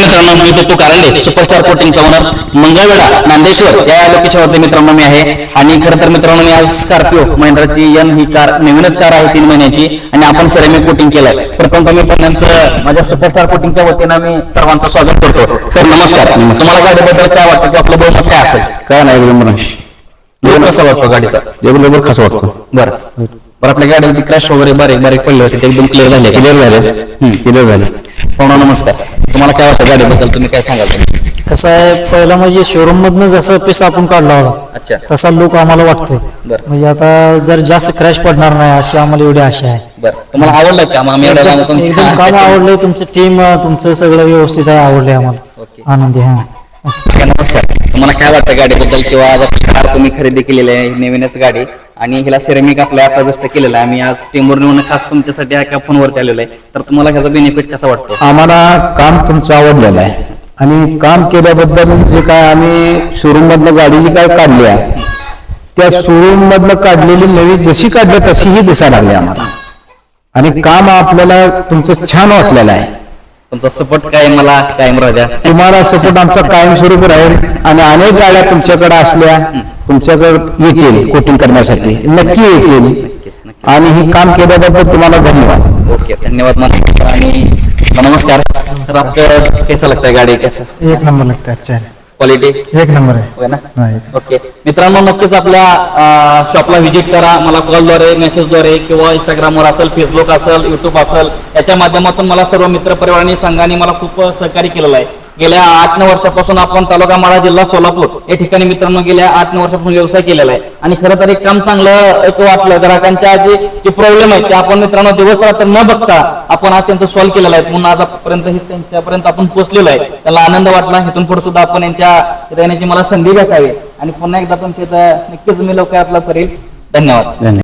मित्रांनो, मी Bittu Karande, superstar कोटिंगचा owner, Mangalvedha Nandeshwar या लोकेशनवरती मित्रांनो मी आहे. आणि खरं तर मित्रांनो, मी आज स्कॉर्पिओ महिंद्राची एन ही कार नवीनच कार आहे 3 महिन्याची, आणि आपण सिरेमिक कोटिंग केलंय. प्रथमतः मी पण त्यांचं माझ्या सुपरस्टार कोटिंगच्या वतीनं मी सर्वांचं स्वागत करतो. सर नमस्कार. तुम्हाला गाडीबद्दल काय वाटतं की आपलं बहुमत काय असेल? काय नाही, कसा वाटतो गाडीचा? लेबर कसं वाटतो? बरं आपल्या गाडीवरती क्रॅश वगैरे बारीक बारीक पडले होते ते एकदम क्लिअर झाले. पाहुणा नमस्कार. तुम्हाला काय वाटतं गाडीबद्दल, तुम्ही काय सांगाल? कसं आहे, पहिला म्हणजे शोरूम मधनं जसं पीस आपण काढला होता अच्छा, तसा लुक आम्हाला वाटतोय. बरं. म्हणजे आता जर जास्त क्रॅश पडणार नाही अशी आम्हाला एवढी आशा आहे. बरं, तुम्हाला आवडलं का? आम्ही एकदम काम आवडलंय, तुमचं टीम तुमचं सगळं व्यवस्थित आहे, आवडलंय आम्हाला. ओके. आनंदी हा. नमस्कार. तुम्हाला काय वाटतं गाडीबद्दल, किंवा आज आपली कार तुम्ही खरेदी केलेली आहे नवीनच गाडी, आणि हिला सिरेमिक आपल्या आता जस्ट केलेलं आहे. आम्ही आज टीमवर नेऊन खास तुमच्यासाठी ह्या फोनवरती आलेलो आहे. तर तुम्हाला ह्याचा बेनिफिट कसा वाटतो? आम्हाला काम तुमचं आवडलेलं आहे, आणि काम केल्याबद्दल जे काय आम्ही शोरूम मधनं गाडी जी काय काढली आहे, त्या शोरूम मधनं काढलेली नवी जशी काढली तशीही दिसायला लागली आम्हाला, आणि काम आपल्याला तुमचं छान वाटलेलं आहे. तुमचा सपोर्ट काय मला कायम राहू द्या. तुम्हाला सपोर्ट आमचा कायमस्वरूपी राहील, आणि अनेक गाड्या तुमच्याकडे असल्या तुमच्याकडे येतील कोटिंग करण्यासाठी, नक्की येतील. आणि ही काम केल्याबद्दल तुम्हाला धन्यवाद. ओके, धन्यवाद मला. आणि नमस्कार सर, आपको कैसा लगता है गाड़ी? कैसा एक नंबर लगता है, अच्छा क्वालिटी एक नंबर आहे. होय ना? ओके मित्रांनो, नक्कीच आपल्या शॉपला व्हिजिट करा. मला कॉलद्वारे, मेसेजद्वारे, किंवा इंस्टाग्रामवर असेल, फेसबुक असेल, युट्यूब असेल, याच्या माध्यमातून मला सर्व मित्रपरिवारांनी, संघाने मला खूप सहकार्य केलेलं आहे. गेल्या 8-9 वर्षापासून आपण तालुका माढा, जिल्हा सोलापूर या ठिकाणी मित्रांनो गेल्या 8-9 वर्षापासून व्यवसाय केलेला आहे. आणि खरं तर एक काम चांगलं एक वाटलं, ग्राहकांच्या जे प्रॉब्लेम आहेत ते आपण मित्रांनो दिवस रात्र न बघता आपण आज त्यांचं सॉल्व्ह केलेलं आहे. म्हणून आजपर्यंत त्यांच्यापर्यंत आपण पोहोचलेलो आहे. त्याला आनंद वाटला. इथून पुढे सुद्धा आपण यांच्या येण्याची मला संधी भेटावी, आणि पुन्हा एकदा तुमच्या इथं नक्कीच मी लवकर आपला करेल. धन्यवाद.